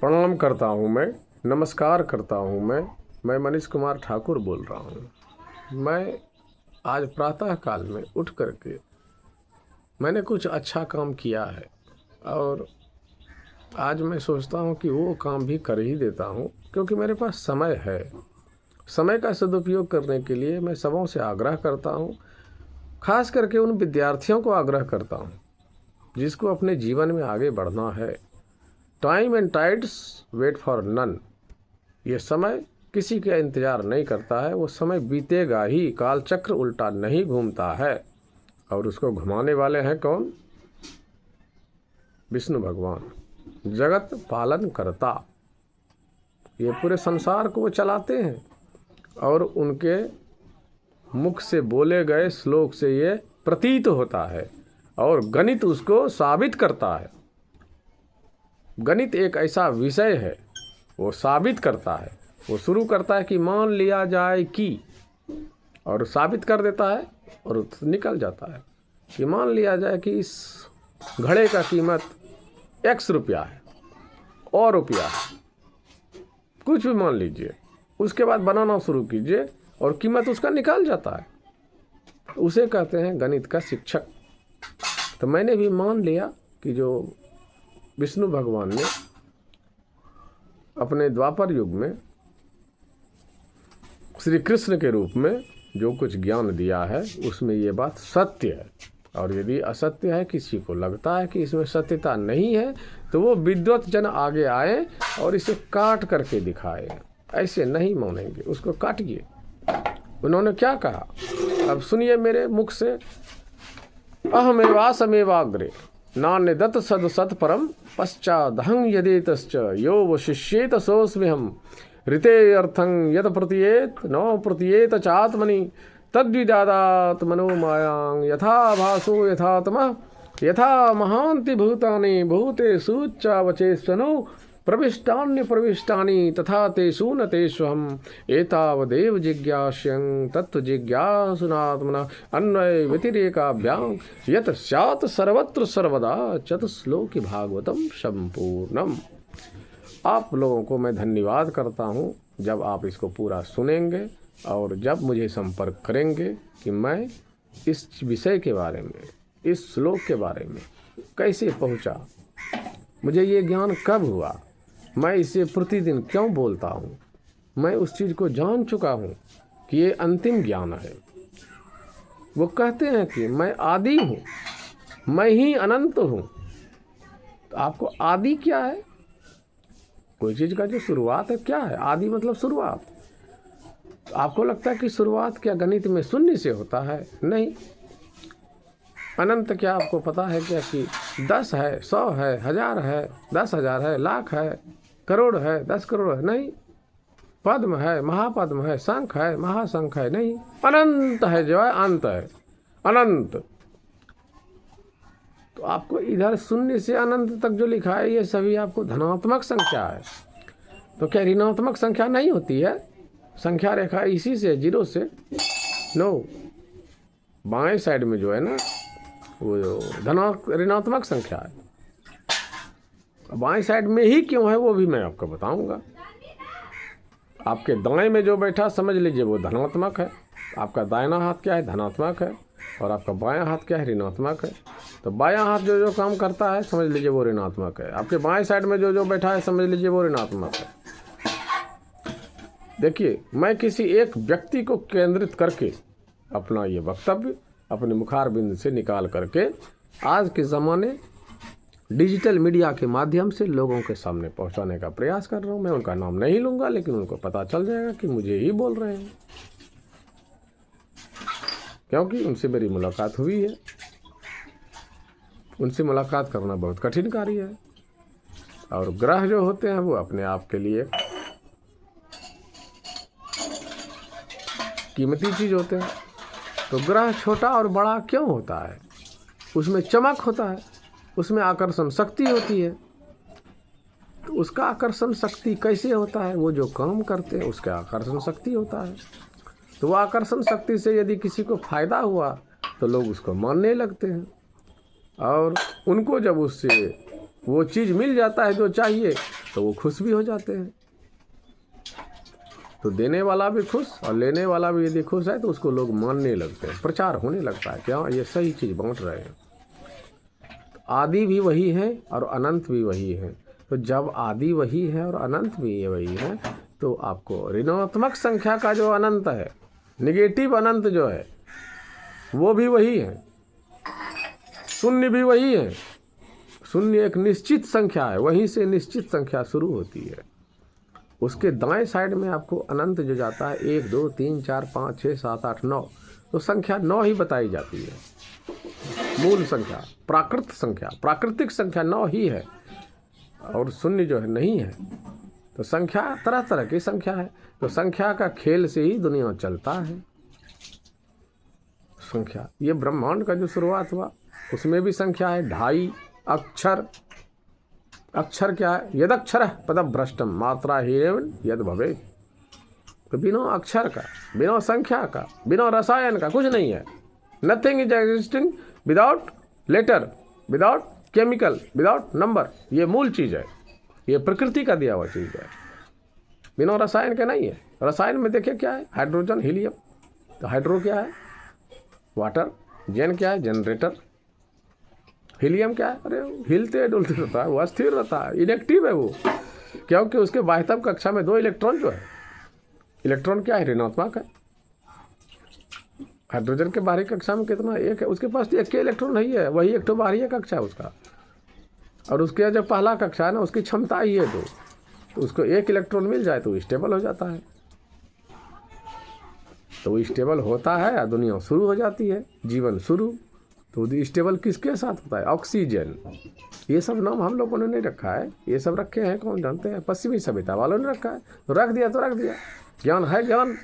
प्रणाम करता हूँ मैं, नमस्कार करता हूँ मैं मनीष कुमार ठाकुर बोल रहा हूँ। मैं आज प्रातः काल में उठ करके मैंने कुछ अच्छा काम किया है और आज मैं सोचता हूँ कि वो काम भी कर ही देता हूँ, क्योंकि मेरे पास समय है। समय का सदुपयोग करने के लिए मैं सबों से आग्रह करता हूँ, खास करके उन विद्यार्थियों को आग्रह करता हूँ जिसको अपने जीवन में आगे बढ़ना है। Time and tides wait for none. ये समय किसी का इंतज़ार नहीं करता है, वो समय बीतेगा ही। काल चक्र उल्टा नहीं घूमता है और उसको घुमाने वाले हैं कौन? विष्णु भगवान, जगत पालन करता। ये पूरे संसार को वो चलाते हैं और उनके मुख से बोले गए श्लोक से ये प्रतीत होता है और गणित उसको साबित करता है। गणित एक ऐसा विषय है, वो साबित करता है। वो शुरू करता है कि मान लिया जाए कि, और साबित कर देता है और निकल जाता है कि मान लिया जाए कि इस घड़े का कीमत X रुपया है और रुपया है, कुछ भी मान लीजिए। उसके बाद बनाना शुरू कीजिए और कीमत उसका निकल जाता है। उसे कहते हैं गणित का शिक्षक। तो मैंने भी मान लिया कि जो विष्णु भगवान ने अपने द्वापर युग में श्री कृष्ण के रूप में जो कुछ ज्ञान दिया है उसमें ये बात सत्य है। और यदि असत्य है, किसी को लगता है कि इसमें सत्यता नहीं है, तो वो विद्वत जन आगे आए और इसे काट करके दिखाए। ऐसे नहीं मानेंगे, उसको काटिए। उन्होंने क्या कहा अब सुनिए मेरे मुख से। अहमेवासमेवाग्रे नान्यदत सद सत परम पश्चादहं यदेतश्च यो वशिष्येत सोऽस्म्यहम् ऋते अर्थं यत प्रतीयेत न प्रतीयेत चात्मनि तद्विदादात् मनो मायां यथा भासो यथा तमः यथा महान्ति भूतानि भूतेषु चावचेष्वनो प्रविष्टान्य प्रविष्टानि तथा तेषु न तेष्वहम् एतावदेव जिज्ञास्यं तत्व जिज्ञासुनात्मना अन्वय व्यतिरेकाभ्यां यत् स्यात् सर्वत्र सर्वदा चतुश्लोकी भागवतम संपूर्णम। आप लोगों को मैं धन्यवाद करता हूँ जब आप इसको पूरा सुनेंगे और जब मुझे संपर्क करेंगे कि मैं इस विषय के बारे में, इस श्लोक के बारे में कैसे पहुँचा, मुझे ये ज्ञान कब हुआ, मैं इसे प्रतिदिन क्यों बोलता हूँ। मैं उस चीज़ को जान चुका हूँ कि ये अंतिम ज्ञान है। वो कहते हैं कि मैं आदि हूँ, मैं ही अनंत हूँ। तो आपको आदि क्या है? कोई चीज़ का जो शुरुआत है क्या है? आदि मतलब शुरुआत। तो आपको लगता है कि शुरुआत क्या गणित में शून्य से होता है? नहीं। अनंत क्या आपको पता है क्या कि 10 है, 100 है, 1000 है, 10,000 है, लाख है, करोड़ है, 10 करोड़ है? नहीं। पद्म है, महापद्म है, शंख है, महाशंख है? नहीं। अनंत है, जो है अंत है, अनंत। तो आपको इधर शून्य से अनंत तक जो लिखा है ये सभी आपको धनात्मक संख्या है। तो क्या ऋणात्मक संख्या नहीं होती है? संख्या रेखा इसी से, 0 से 9 बाएं साइड में जो है ना, वो ऋणात्मक संख्या है। बाएं साइड में ही क्यों है वो भी मैं आपको बताऊंगा। आपके दाएं में जो बैठा समझ लीजिए वो धनात्मक है। आपका दाहिना हाथ क्या है? धनात्मक है। और आपका बायां हाथ क्या है? ऋणात्मक है। तो बायां हाथ जो जो काम करता है समझ लीजिए वो ऋणात्मक है। आपके बाएं साइड में जो जो बैठा है समझ लीजिए वो ऋणात्मक है। देखिए, मैं किसी एक व्यक्ति को केंद्रित करके अपना ये वक्तव्य अपने मुखार बिंद से निकाल करके आज के ज़माने डिजिटल मीडिया के माध्यम से लोगों के सामने पहुंचाने का प्रयास कर रहा हूं। मैं उनका नाम नहीं लूँगा, लेकिन उनको पता चल जाएगा कि मुझे ही बोल रहे हैं, क्योंकि उनसे मेरी मुलाकात हुई है। उनसे मुलाकात करना बहुत कठिन कार्य है और ग्रह जो होते हैं वो अपने आप के लिए कीमती चीज़ होते हैं। तो ग्रह छोटा और बड़ा क्यों होता है? उसमें चमक होता है, उसमें आकर्षण शक्ति होती है। तो उसका आकर्षण शक्ति कैसे होता है? वो जो काम करते हैं उसका आकर्षण शक्ति होता है। तो वो आकर्षण शक्ति से यदि किसी को फायदा हुआ तो लोग उसको मानने लगते हैं और उनको जब उससे वो चीज़ मिल जाता है जो चाहिए तो वो खुश भी हो जाते हैं। तो देने वाला भी खुश और लेने वाला भी यदि खुश है तो उसको लोग मानने लगते हैं, प्रचार होने लगता है कि हाँ ये सही चीज़ बांट रहे हैं। तो आदि भी वही है और अनंत भी वही है। तो जब आदि वही है और अनंत भी वही है तो आपको ऋणात्मक संख्या का जो अनंत है, निगेटिव अनंत जो है वो भी वही है, शून्य भी वही है। शून्य एक निश्चित संख्या है, वहीं से निश्चित संख्या शुरू होती है। उसके दाएं साइड में आपको अनंत जो जाता है 1 2 3 4 5 6 7 8 9, तो संख्या 9 ही बताई जाती है। मूल संख्या, प्राकृतिक संख्या 9 ही है और शून्य जो है नहीं है। तो संख्या तरह तरह की संख्या है। तो संख्या का खेल से ही दुनिया चलता है। संख्या, ये ब्रह्मांड का जो शुरुआत हुआ उसमें भी संख्या है। 2.5 अक्षर, अक्षर क्या है? यदक्षर पदभ्रष्टम मात्रा हीन यद भवे। तो बिना अक्षर का, बिना संख्या का, बिना रसायन का कुछ नहीं है। Nothing is existing without letter, without chemical, without number. ये मूल चीज़ है, ये प्रकृति का दिया हुआ चीज़ है, बिना रसायन के नहीं है। रसायन में देखिए क्या है? Hydrogen, helium. तो हाइड्रो क्या है? वाटर। जेन क्या है? जनरेटर। हीलियम क्या है? अरे हिलते डुलते रहता है, वो अस्थिर रहता है, इनेक्टिव है वो, क्योंकि उसके बाह्यतम कक्षा में 2 इलेक्ट्रॉन जो है, इलेक्ट्रॉन क्या है? ऋणात्मक है। हाइड्रोजन के बाहरी कक्षा में कितना? 1 है। उसके पास 1 के इलेक्ट्रॉन नहीं है, वही एक तो बाहरी कक्षा है उसका। और उसके जो पहला कक्षा है ना, उसकी क्षमता ही है 2। तो उसको 1 इलेक्ट्रॉन मिल जाए तो स्टेबल हो जाता है। तो वो स्टेबल होता है और दुनिया शुरू हो जाती है, जीवन शुरू। तो स्टेबल किसके साथ होता है? ऑक्सीजन। ये सब नाम हम लोगों ने नहीं रखा है, ये सब रखे हैं कौन जानते हैं? पश्चिमी सभ्यता वालों ने रखा है। तो रख दिया तो रख दिया। ज्ञान है ज्ञान,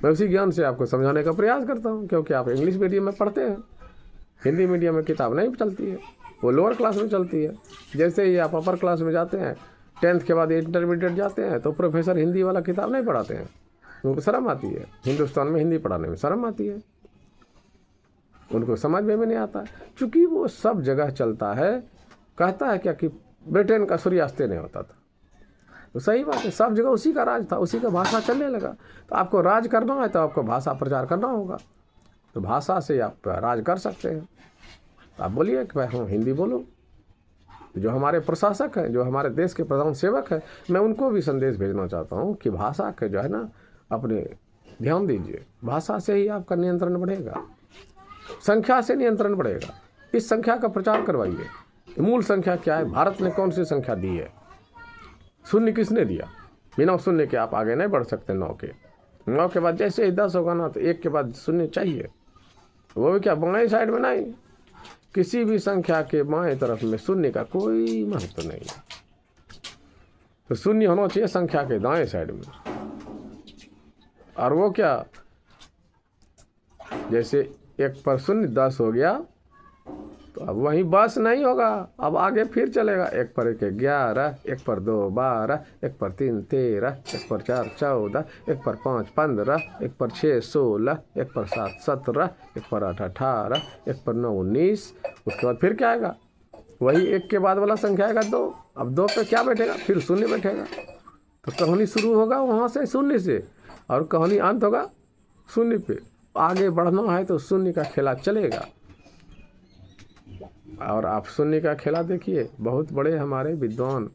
मैं उसी ज्ञान से आपको समझाने का प्रयास करता हूँ, क्योंकि आप इंग्लिश मीडियम में पढ़ते हैं, हिंदी मीडियम में किताब नहीं चलती है, वो लोअर क्लास में चलती है। जैसे ही आप अपर क्लास में जाते हैं, 10th के बाद इंटरमीडिएट जाते हैं, तो प्रोफेसर हिंदी वाला किताब नहीं पढ़ाते हैं, उनको शर्म आती है। हिंदुस्तान में हिंदी पढ़ाने में शर्म आती है, उनको समझ में भी नहीं आता, क्योंकि वो सब जगह चलता है। कहता है क्या कि ब्रिटेन का सूर्यास्त नहीं होता था। तो सही बात है, सब जगह उसी का राज था, उसी का भाषा चलने लगा। तो आपको राज करना है तो आपको भाषा प्रचार करना होगा। तो भाषा से आप राज कर सकते हैं। तो आप बोलिए कि भाई हाँ हिंदी बोलो। जो हमारे प्रशासक हैं, जो हमारे देश के प्रधान सेवक हैं, मैं उनको भी संदेश भेजना चाहता हूँ कि भाषा के जो है ना, अपने ध्यान दीजिए। भाषा से ही आपका नियंत्रण बढ़ेगा, संख्या से नियंत्रण बढ़ेगा। इस संख्या का प्रचार करवाइए। मूल संख्या क्या है? भारत ने कौन सी संख्या दी है? शून्य किसने दिया? बिना शून्य के आप आगे नहीं बढ़ सकते। 9 के बाद जैसे ही 10 होगा ना, तो 1 के बाद शून्य चाहिए। वो भी क्या? बाएं साइड में नहीं, किसी भी संख्या के बाएं तरफ में शून्य का कोई महत्व नहीं है। तो शून्य होना चाहिए संख्या के दाएं साइड में। और वो क्या? जैसे 1 पर 0 10 हो गया, तो अब वहीं बस नहीं होगा, अब आगे फिर चलेगा। 1 पर 1 11, 1 पर 2 12, 1 पर 3 13, 1 पर 4 14, 1 पर 5 15, 1 पर 6 16, 1 पर 7 17, 1 पर 8 18, 1 पर 9 19। उसके बाद फिर क्या आएगा? वही 1 के बाद वाला संख्या आएगा 2। अब 2 पे क्या बैठेगा? फिर 0 बैठेगा। तो कहानी शुरू होगा वहाँ से 0 से, और कहानी अंत होगा 0 पे। आगे बढ़ना है तो 0 का खेला चलेगा। और आप 0 का खेला देखिए। बहुत बड़े हमारे विद्वान,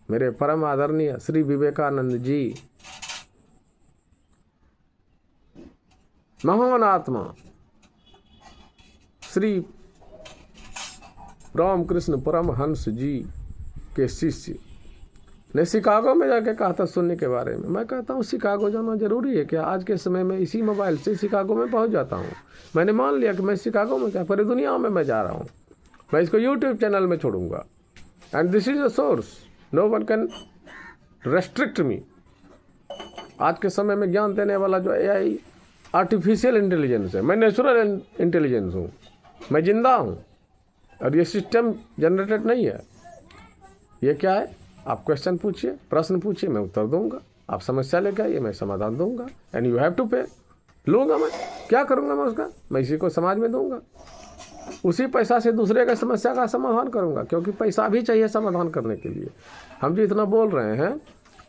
मेरे परम आदरणीय श्री विवेकानंद जी, महान आत्मा श्री रामकृष्ण परमहंस जी के शिष्य ने शिकागो में जाके कहा था 0 के बारे में। मैं कहता हूँ शिकागो जाना जरूरी है क्या? आज के समय में इसी मोबाइल से शिकागो में पहुँच जाता हूँ। मैंने मान लिया कि मैं शिकागो में क्या, पूरी दुनिया में मैं जा रहा हूँ। मैं इसको यूट्यूब चैनल में छोड़ूंगा। And this is a source, no one can restrict me. आज के समय में ज्ञान देने वाला जो AI आर्टिफिशियल इंटेलिजेंस है, मैं नेचुरल इंटेलिजेंस हूँ, मैं जिंदा हूँ। और ये सिस्टम जनरेटेड नहीं है। ये क्या है? आप क्वेश्चन पूछिए, प्रश्न पूछिए, मैं उत्तर दूंगा। आप समस्या लेकर आइए, मैं समाधान दूंगा। एंड यू हैव टू पे। लूँगा मैं, क्या करूँगा मैं उसका? मैं इसी को समाज में दूंगा। उसी पैसा से दूसरे का समस्या का समाधान करूँगा, क्योंकि पैसा भी चाहिए समाधान करने के लिए। हम जो इतना बोल रहे हैं,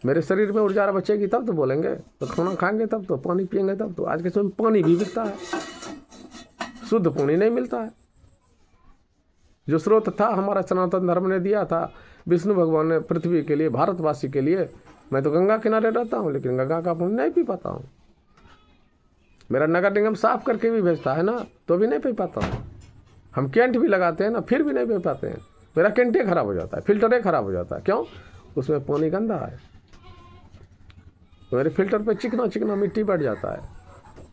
मेरे शरीर में ऊर्जा बचेगी तब तो बोलेंगे, तो खाना खाएंगे तब तो, पानी पिएंगे तब तो। आज के समय में पानी भी मिलता है, शुद्ध पानी नहीं मिलता है। जो स्रोत था हमारा सनातन धर्म ने दिया था, विष्णु भगवान ने पृथ्वी के लिए, भारतवासी के लिए। मैं तो गंगा किनारे रहता हूँ, लेकिन गंगा का पानी नहीं पी पाता हूँ। मेरा नगर निगम साफ करके भी भेजता है ना, तो भी नहीं पी पाता हूँ। हम कैंट भी लगाते हैं ना, फिर भी नहीं पी पाते हैं। मेरा कैंटे खराब हो जाता है, फिल्टर खराब हो जाता है। क्यों? उसमें पानी गंदा है। मेरे फिल्टर पे चिकना चिकना मिट्टी बढ़ जाता है।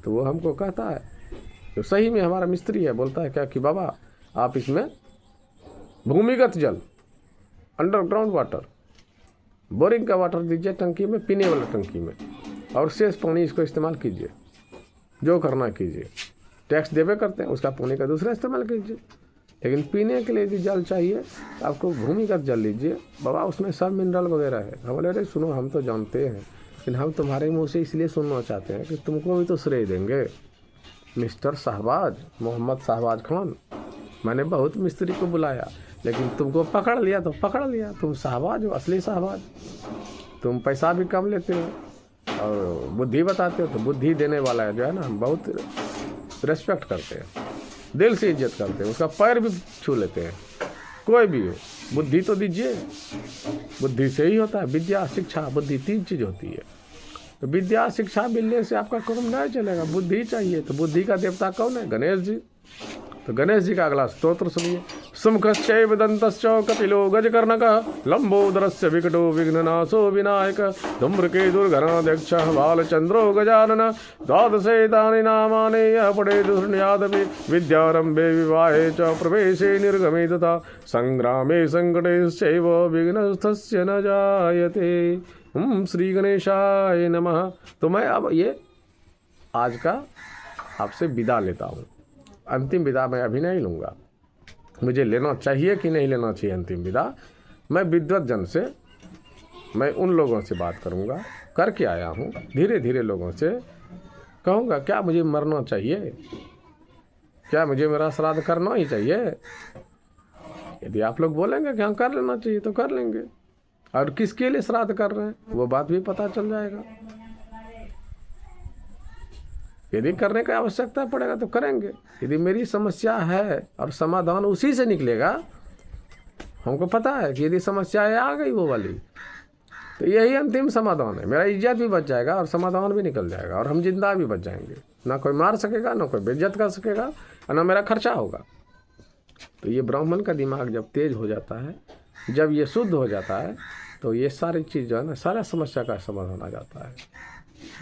तो वो हमको कहता है, तो सही में हमारा मिस्त्री है, बोलता है क्या कि बाबा आप इसमें भूमिगत जल, अंडरग्राउंड वाटर, बोरिंग का वाटर दीजिए टंकी में, पीने वाला टंकी में, और शेष पानी इसको इस्तेमाल कीजिए, जो करना कीजिए। टैक्स देवे करते हैं, उसका पानी का दूसरा इस्तेमाल कीजिए। लेकिन पीने के लिए यदि जल चाहिए तो आपको भूमिगत जल लीजिए बाबा, उसमें सब मिनरल वगैरह है। हम बोले अरे सुनो, हम तो जानते हैं, लेकिन हम तुम्हारे मुंह से इसलिए सुनना चाहते हैं कि तुमको भी तो श्रेय देंगे। मिस्टर शहबाज, मोहम्मद शहबाज खान, मैंने बहुत मिस्त्री को बुलाया, लेकिन तुमको पकड़ लिया तो पकड़ लिया। तुम शहबाज हो, असली शहबाज। तुम पैसा भी कम लेते हो और बुद्धि बताते हो, तो बुद्धि देने वाला है जो है ना, हम बहुत रेस्पेक्ट करते हैं, दिल से इज्जत करते हैं, उसका पैर भी छू लेते हैं। कोई भी हो, बुद्धि तो दीजिए। बुद्धि से ही होता है, विद्या शिक्षा बुद्धि, 3 चीज़ होती है। तो विद्या शिक्षा मिलने से आपका काम नहीं चलेगा, बुद्धि चाहिए। तो बुद्धि का देवता कौन है? गणेश जी। तो गणेश जी का अगला स्तोत्र सुनिए। सुमुखश्चैव दन्तश्च कपिलो गजकर्णकः लंबोदरस्य विकटो विघ्ननाशो विनायक धूम्रकेतुर्गणाध्यक्षः बालचन्द्रो गजानन द्वादशैतानि नामानि यः पठेत् शृणुयादपि विद्यारम्भे विवाहे च प्रवेशे निर्गमे तथा संग्रामे संकटेश्चैव विघ्नस्तस्य न जायते। श्री गणेशाय नमः। तो मैं अब ये आज का आपसे विदा लेता हूँ। अंतिम विदा मैं अभी नहीं लूँगा, मुझे लेना चाहिए कि नहीं लेना चाहिए अंतिम विदा, मैं विद्वत जन से, मैं उन लोगों से बात करूँगा, करके आया हूँ। धीरे धीरे लोगों से कहूँगा क्या मुझे मरना चाहिए, क्या मुझे मेरा श्राद्ध करना ही चाहिए। यदि आप लोग बोलेंगे कि हाँ कर लेना चाहिए तो कर लेंगे, और किसके लिए श्राद्ध कर रहे हैं वो बात भी पता चल जाएगा। यदि करने की आवश्यकता पड़ेगा तो करेंगे। यदि मेरी समस्या है और समाधान उसी से निकलेगा, हमको पता है कि यदि समस्याएं आ गई वो वाली, तो यही अंतिम समाधान है। मेरा इज्जत भी बच जाएगा और समाधान भी निकल जाएगा, और हम जिंदा भी बच जाएंगे। ना कोई मार सकेगा, ना कोई बेइज्जत कर सकेगा, और ना मेरा खर्चा होगा। तो ये ब्राह्मण का दिमाग जब तेज हो जाता है, जब ये शुद्ध हो जाता है, तो ये सारी चीज़ जो है ना, सारा समस्या का समाधान आ जाता है।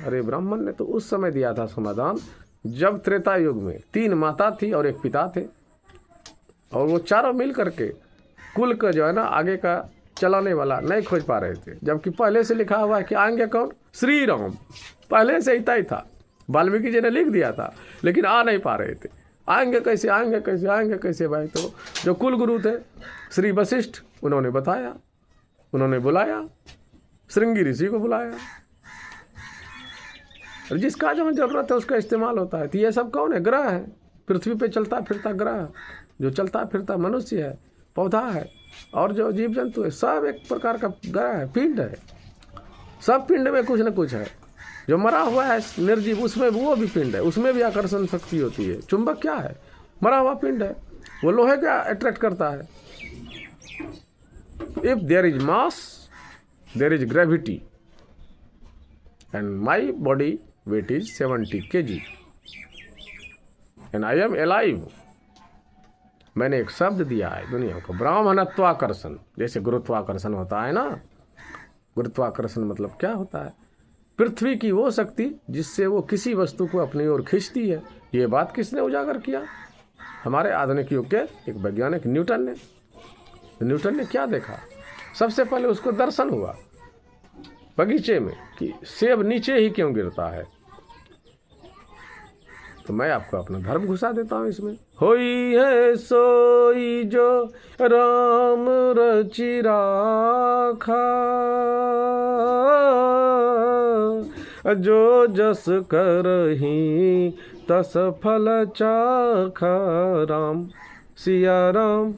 अरे ब्राह्मण ने तो उस समय दिया था समाधान जब त्रेता युग में 3 माता थी और 1 पिता थे, और वो चारों मिल करके कुल का जो है ना आगे का चलाने वाला नहीं खोज पा रहे थे। जबकि पहले से लिखा हुआ है कि आएंगे कौन? श्री राम। पहले से ही तय था, वाल्मीकि जी ने लिख दिया था, लेकिन आ नहीं पा रहे थे। आएंगे कैसे, आएंगे कैसे, आएंगे कैसे भाई? तो जो कुल गुरु थे श्री वशिष्ठ, उन्होंने बताया, उन्होंने बुलाया, श्रृंगी ऋषि को बुलाया, और जिसका जो जरूरत है उसका इस्तेमाल होता है। तो ये सब कौन है? ग्रह है, पृथ्वी पे चलता फिरता ग्रह, जो चलता फिरता मनुष्य है, पौधा है, और जो जीव जंतु है, सब एक प्रकार का ग्रह है, पिंड है। सब पिंड में कुछ न कुछ है। जो मरा हुआ है निर्जीव, उसमें वो भी पिंड है, उसमें भी आकर्षण शक्ति होती है। चुंबक क्या है? मरा हुआ पिंड है, वो लोहे का अट्रैक्ट करता है। If there is mass there is gravity, and my body weight is 70 kg and I am alive। मैंने एक शब्द दिया है दुनिया को, ब्राह्मणत्वाकर्षण। जैसे गुरुत्वाकर्षण होता है ना, गुरुत्वाकर्षण मतलब क्या होता है? पृथ्वी की वो शक्ति जिससे वो किसी वस्तु को अपनी ओर खींचती है। ये बात किसने उजागर किया? हमारे आधुनिक युग के एक वैज्ञानिक न्यूटन ने। न्यूटन ने क्या देखा? सबसे पहले उसको दर्शन हुआ बगीचे में कि सेब नीचे ही क्यों गिरता है। तो मैं आपको अपना धर्म घुसा देता हूँ इसमें। होई है सोई जो राम रचि राखा, जो जस करही तस फल चाखा। राम सिया राम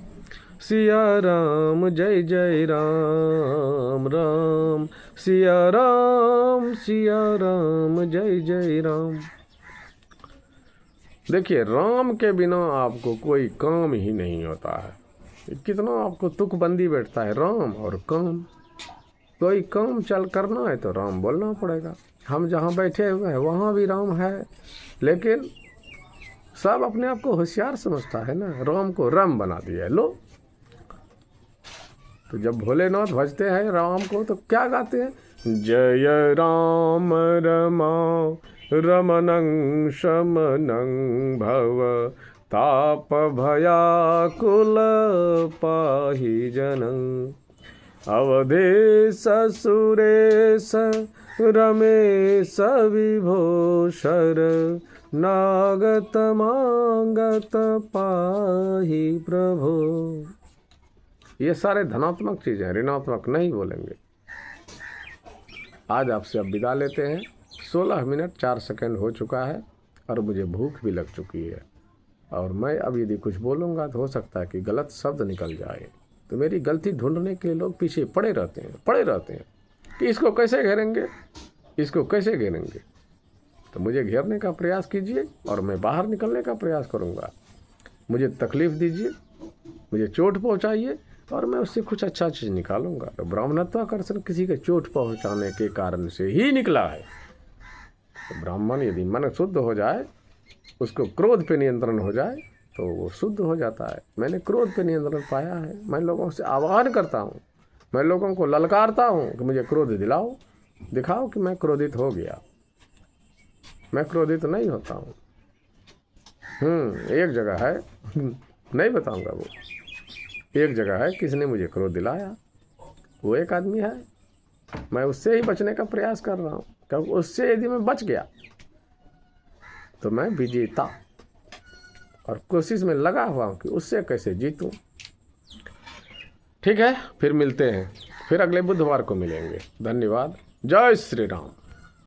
सिया राम, जय जय राम राम, सिया राम जय जय राम। देखिए, राम के बिना आपको कोई काम ही नहीं होता है। कितना आपको तुकबंदी बैठता है राम और काम। कोई काम चल करना है तो राम बोलना पड़ेगा। हम जहाँ बैठे हुए हैं वहाँ भी राम है, लेकिन सब अपने आप को होशियार समझता है ना, राम को राम बना दिया है। लो, तो जब भोलेनाथ भजते हैं राम को तो क्या गाते हैं? जय राम रमा रमनं शमनं भव, ताप भयाकुल पाहि जनं, अवधेश सुरेश रमेश विभूषर, नागत मांगत पाहि प्रभु। ये सारे धनात्मक चीज़ें, ऋणात्मक नहीं बोलेंगे। आज आपसे अब विदा लेते हैं। 16 मिनट 4 सेकंड हो चुका है और मुझे भूख भी लग चुकी है, और मैं अब यदि कुछ बोलूँगा तो हो सकता है कि गलत शब्द निकल जाए। तो मेरी गलती ढूंढने के लिए लोग पीछे पड़े रहते हैं कि इसको कैसे घेरेंगे, इसको कैसे घेरेंगे। तो मुझे घेरने का प्रयास कीजिए और मैं बाहर निकलने का प्रयास करूँगा। मुझे तकलीफ़ दीजिए, मुझे चोट पहुँचाइए और मैं उससे कुछ अच्छा चीज़ निकालूंगा। तो ब्राह्मणत्वाकर्षण किसी के चोट पहुँचाने के कारण से ही निकला है। तो ब्राह्मण यदि मन शुद्ध हो जाए, उसको क्रोध पे नियंत्रण हो जाए तो वो शुद्ध हो जाता है। मैंने क्रोध पे नियंत्रण पाया है। मैं लोगों से आह्वान करता हूँ, मैं लोगों को ललकारता हूँ कि मुझे क्रोध दिलाओ, दिखाओ कि मैं क्रोधित हो गया। मैं क्रोधित नहीं होता हूँ। एक जगह है, नहीं बताऊँगा वो, एक जगह है किसने मुझे क्रोध दिलाया, वो एक आदमी है। मैं उससे ही बचने का प्रयास कर रहा हूँ, क्योंकि उससे यदि मैं बच गया तो मैं विजेता, और कोशिश में लगा हुआ हूँ कि उससे कैसे जीतूं। ठीक है, फिर मिलते हैं, फिर अगले बुधवार को मिलेंगे। धन्यवाद। जय श्री राम।